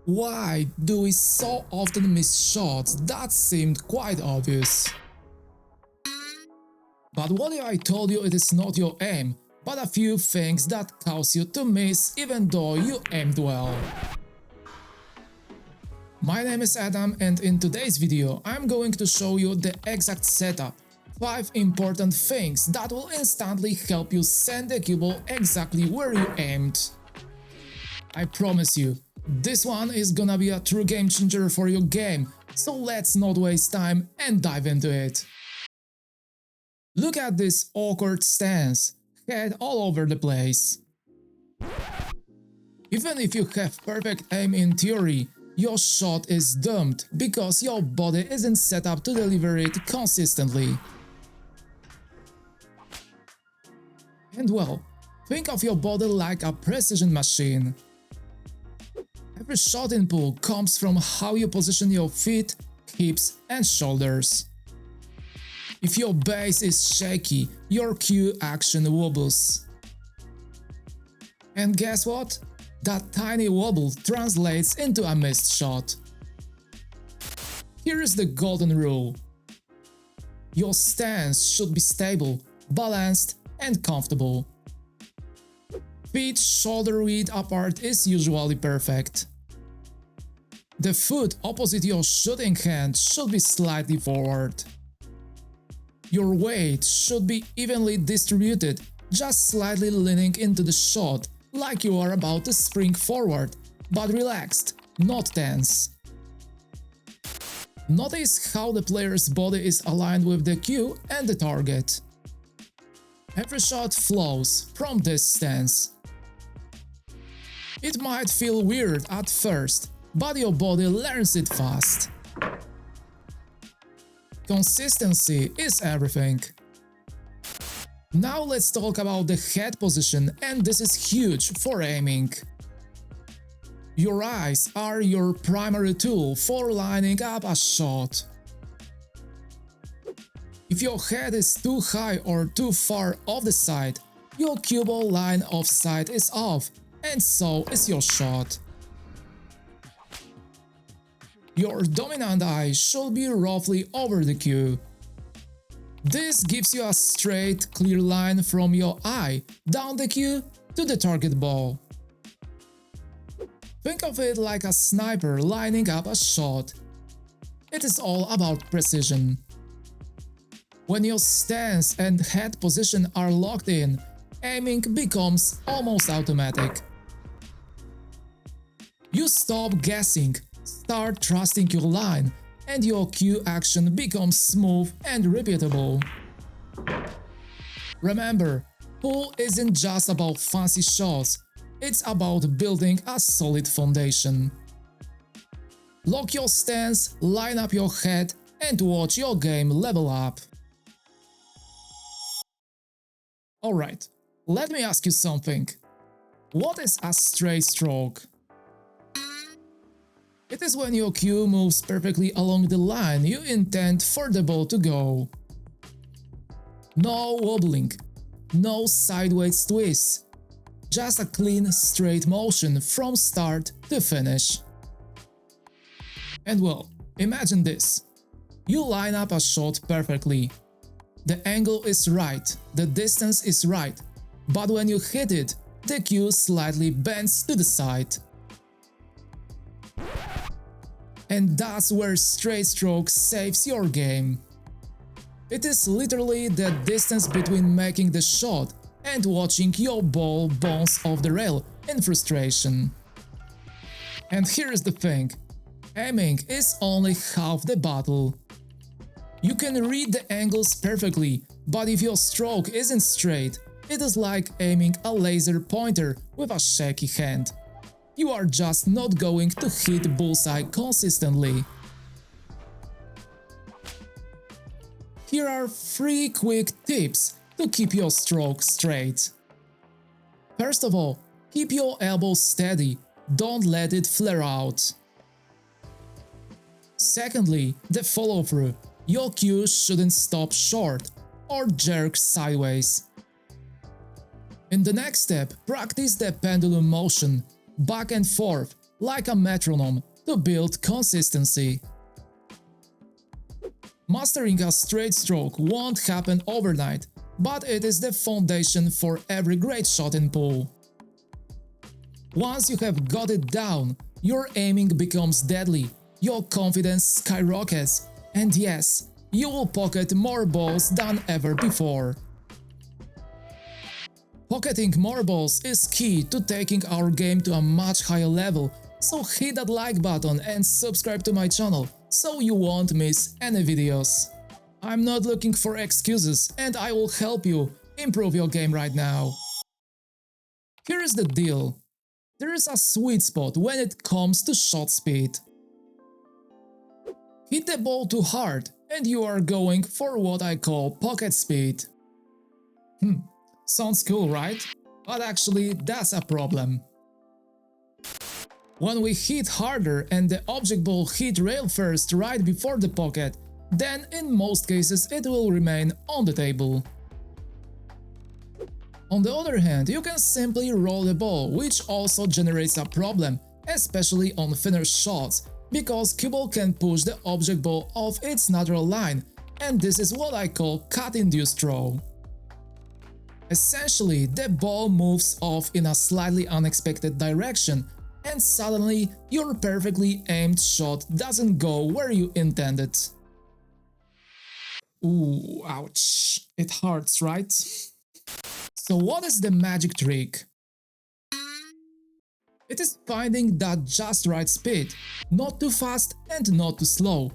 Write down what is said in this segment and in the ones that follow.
Why do we so often miss shots that seemed quite obvious? But what if I told you it is not your aim, but a few things that cause you to miss even though you aimed well? My name is Adam, and in today's video I'm going to show you the exact setup, 5 important things that will instantly help you send the cue ball exactly where you aimed. I promise you, this one is gonna be a true game changer for your game, so let's not waste time and dive into it. Look at this awkward stance, head all over the place. Even if you have perfect aim in theory, your shot is doomed because your body isn't set up to deliver it consistently. And well, think of your body like a precision machine. Every shot input comes from how you position your feet, hips and shoulders. If your base is shaky, your cue action wobbles. And guess what? That tiny wobble translates into a missed shot. Here is the golden rule. Your stance should be stable, balanced and comfortable. Feet shoulder width apart is usually perfect. The foot opposite your shooting hand should be slightly forward. Your weight should be evenly distributed, just slightly leaning into the shot, like you are about to spring forward, but relaxed, not tense. Notice how the player's body is aligned with the cue and the target. Every shot flows from this stance. It might feel weird at first, but your body learns it fast. Consistency is everything. Now let's talk about the head position, and this is huge for aiming. Your eyes are your primary tool for lining up a shot. If your head is too high or too far off the side, your cue ball line of sight is off, and so is your shot. Your dominant eye should be roughly over the cue. This gives you a straight, clear line from your eye down the cue to the target ball. Think of it like a sniper lining up a shot. It is all about precision. When your stance and head position are locked in, aiming becomes almost automatic. You stop guessing, start trusting your line, and your cue action becomes smooth and repeatable. Remember, pool isn't just about fancy shots, it's about building a solid foundation. Lock your stance, line up your head, and watch your game level up. Alright, let me ask you something. What is a straight stroke? It is when your cue moves perfectly along the line you intend for the ball to go. No wobbling, no sideways twists, just a clean, straight motion from start to finish. And well, imagine this. You line up a shot perfectly. The angle is right, the distance is right, but when you hit it, the cue slightly bends to the side. And that's where straight stroke saves your game. It is literally the distance between making the shot and watching your ball bounce off the rail in frustration. And here's the thing, aiming is only half the battle. You can read the angles perfectly, but if your stroke isn't straight, it is like aiming a laser pointer with a shaky hand. You are just not going to hit bullseye consistently. Here are 3 quick tips to keep your stroke straight. First of all, keep your elbow steady, don't let it flare out. Secondly, the follow-through. Your cue shouldn't stop short or jerk sideways. In the next step, practice the pendulum motion, back and forth, like a metronome, to build consistency. Mastering a straight stroke won't happen overnight, but it is the foundation for every great shot in pool. Once you have got it down, your aiming becomes deadly, your confidence skyrockets, and yes, you will pocket more balls than ever before. Pocketing more balls is key to taking our game to a much higher level, so hit that like button and subscribe to my channel so you won't miss any videos. I'm not looking for excuses and I will help you improve your game right now. Here is the deal. There is a sweet spot when it comes to shot speed. Hit the ball too hard and you are going for what I call pocket speed. Sounds cool, right? But actually, that's a problem. When we hit harder and the object ball hit rail first right before the pocket, then in most cases it will remain on the table. On the other hand, you can simply roll the ball, which also generates a problem, especially on thinner shots, because cue ball can push the object ball off its natural line, and this is what I call cut-induced throw. Essentially, the ball moves off in a slightly unexpected direction, and suddenly your perfectly aimed shot doesn't go where you intended. Ooh, ouch. It hurts, right? So what is the magic trick? It is finding that just right speed, not too fast and not too slow,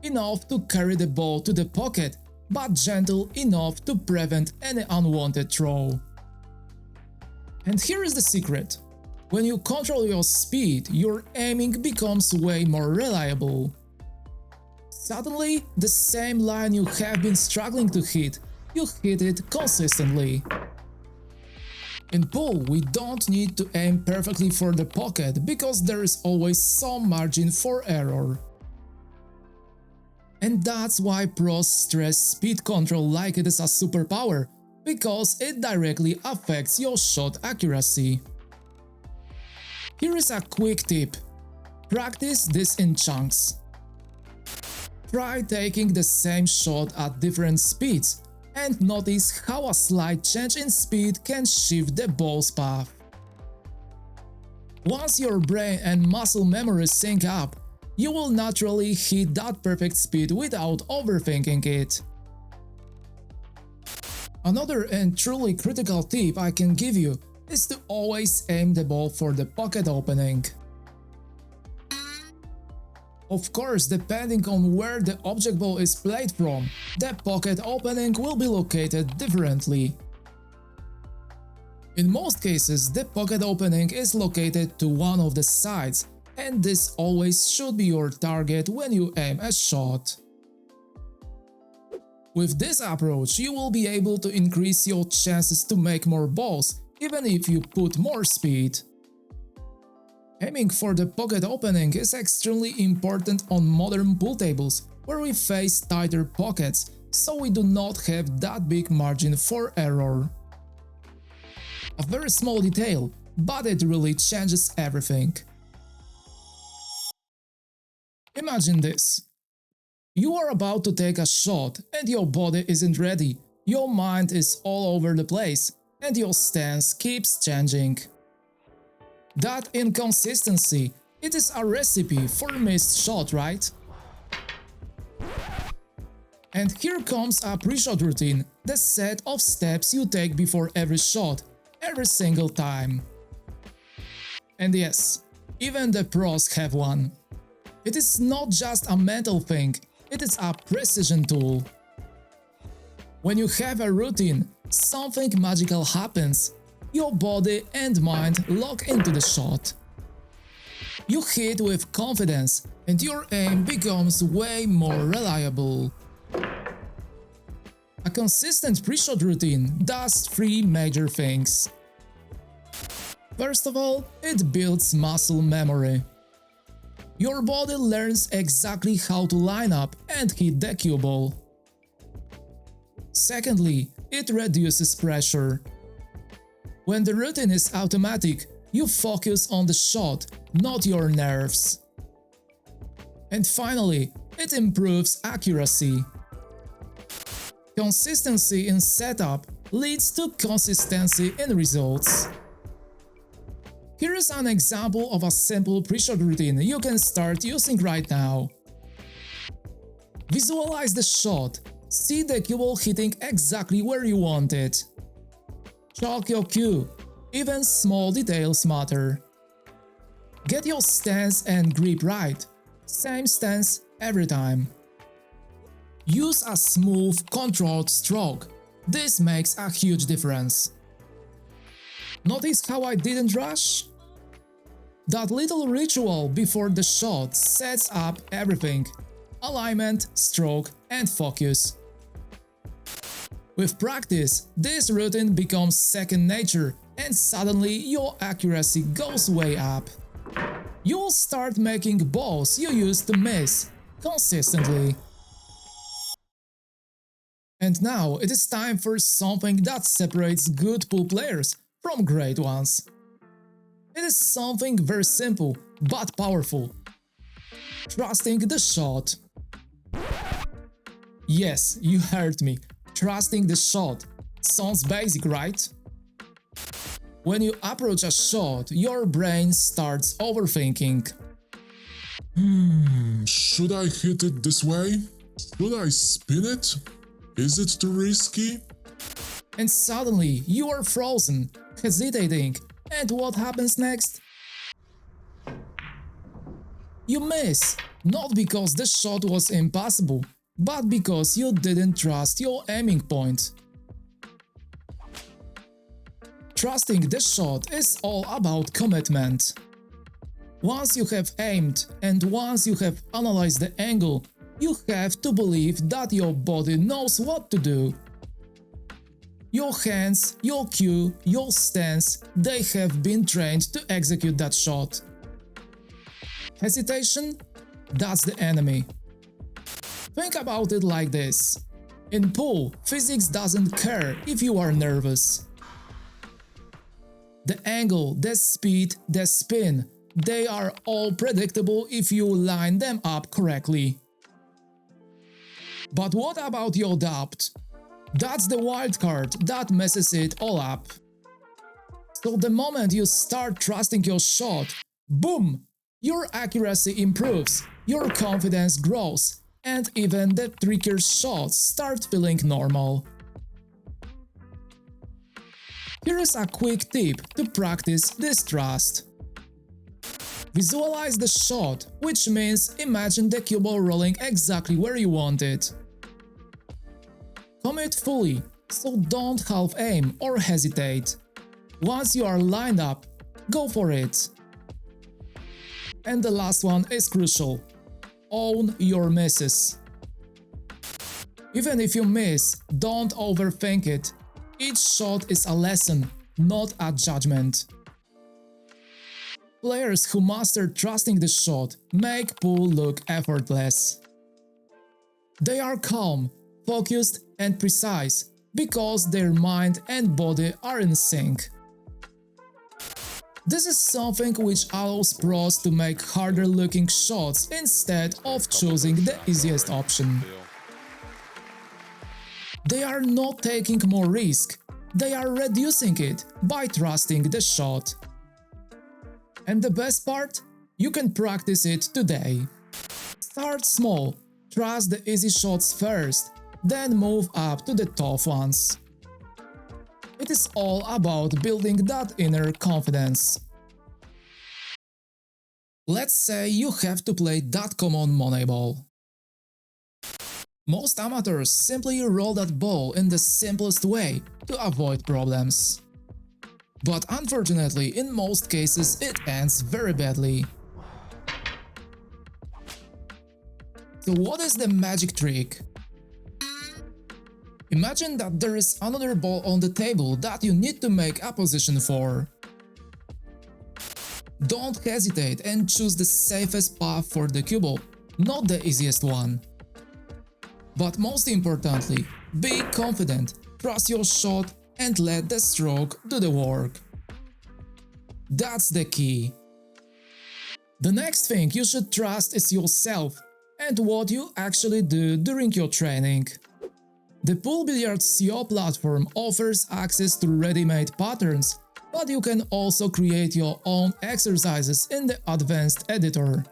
enough to carry the ball to the pocket, but gentle enough to prevent any unwanted throw. And here is the secret. When you control your speed, your aiming becomes way more reliable. Suddenly, the same line you have been struggling to hit, you hit it consistently. In pool, we don't need to aim perfectly for the pocket because there is always some margin for error. And that's why pros stress speed control like it is a superpower, because it directly affects your shot accuracy. Here is a quick tip. Practice this in chunks. Try taking the same shot at different speeds and notice how a slight change in speed can shift the ball's path. Once your brain and muscle memory sync up, you will naturally hit that perfect speed without overthinking it. Another and truly critical tip I can give you is to always aim the ball for the pocket opening. Of course, depending on where the object ball is played from, the pocket opening will be located differently. In most cases, the pocket opening is located to one of the sides, and this always should be your target when you aim a shot. With this approach, you will be able to increase your chances to make more balls, even if you put more speed. Aiming for the pocket opening is extremely important on modern pool tables, where we face tighter pockets, so we do not have that big margin for error. A very small detail, but it really changes everything. Imagine this. You are about to take a shot and your body isn't ready, your mind is all over the place, and your stance keeps changing. That inconsistency, it is a recipe for a missed shot, right? And here comes a pre-shot routine, the set of steps you take before every shot, every single time. And yes, even the pros have one. It is not just a mental thing, it is a precision tool. When you have a routine, something magical happens. Your body and mind lock into the shot. You hit with confidence and your aim becomes way more reliable. A consistent pre-shot routine does three major things. First of all, it builds muscle memory. Your body learns exactly how to line up and hit the cue ball. Secondly, it reduces pressure. When the routine is automatic, you focus on the shot not your nerves. And finally, it improves accuracy. Consistency in setup leads to consistency in results. Here is an example of a simple pre-shot routine you can start using right now. Visualize the shot. See the cue ball hitting exactly where you want it. Chalk your cue. Even small details matter. Get your stance and grip right. Same stance every time. Use a smooth, controlled stroke. This makes a huge difference. Notice how I didn't rush? That little ritual before the shot sets up everything: alignment, stroke, and focus. With practice, this routine becomes second nature, and suddenly your accuracy goes way up. You will start making balls you used to miss consistently. And now it is time for something that separates good pool players from great ones. It is something very simple but powerful. Trusting the shot. Yes, you heard me. Trusting the shot. Sounds basic, right? When you approach a shot, your brain starts overthinking. Should I hit it this way? Should I spin it? Is it too risky? And suddenly you are frozen, hesitating, and what happens next? You miss, not because the shot was impossible, but because you didn't trust your aiming point. Trusting the shot is all about commitment. Once you have aimed and once you have analyzed the angle, you have to believe that your body knows what to do. Your hands, your cue, your stance, they have been trained to execute that shot. Hesitation? That's the enemy. Think about it like this. In pool, physics doesn't care if you are nervous. The angle, the speed, the spin, they are all predictable if you line them up correctly. But what about your doubt? That's the wild card that messes it all up. So the moment you start trusting your shot, boom! Your accuracy improves, your confidence grows, and even the trickier shots start feeling normal. Here is a quick tip to practice this trust. Visualize the shot, which means imagine the cue ball rolling exactly where you want it. Commit fully, so don't half aim or hesitate. Once you are lined up, go for it. And the last one is crucial. Own your misses. Even if you miss, don't overthink it. Each shot is a lesson, not a judgment. Players who master trusting the shot make pool look effortless. They are calm, focused, and precise because their mind and body are in sync. This is something which allows pros to make harder looking shots instead of choosing the easiest option. They are not taking more risk, they are reducing it by trusting the shot. And the best part? You can practice it today. Start small, trust the easy shots first, then move up to the tough ones. It is all about building that inner confidence. Let's say you have to play that common money ball. Most amateurs simply roll that ball in the simplest way to avoid problems. But unfortunately, in most cases, it ends very badly. So what is the magic trick? Imagine that there is another ball on the table that you need to make a position for. Don't hesitate and choose the safest path for the cue ball, not the easiest one. But most importantly, be confident, trust your shot, and let the stroke do the work. That's the key. The next thing you should trust is yourself and what you actually do during your training. The Pool Billiards CO platform offers access to ready-made patterns, but you can also create your own exercises in the advanced editor.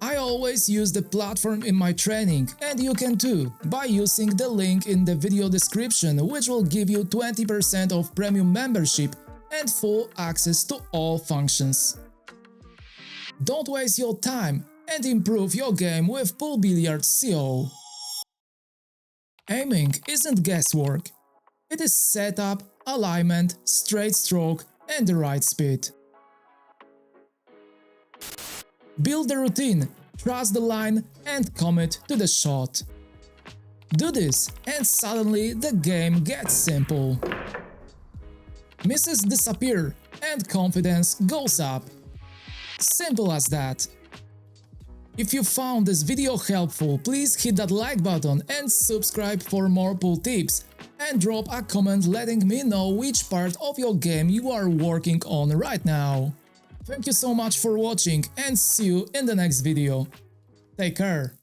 I always use the platform in my training, and you can too, by using the link in the video description, which will give you 20% of premium membership and full access to all functions. Don't waste your time and improve your game with Pool Billiards CO. Aiming isn't guesswork. It is setup, alignment, straight stroke, and the right speed. Build the routine, trust the line, and commit to the shot. Do this, and suddenly the game gets simple. Misses disappear, and confidence goes up. Simple as that. If you found this video helpful, please hit that like button and subscribe for more pool tips, and drop a comment letting me know which part of your game you are working on right now. Thank you so much for watching and see you in the next video. Take care.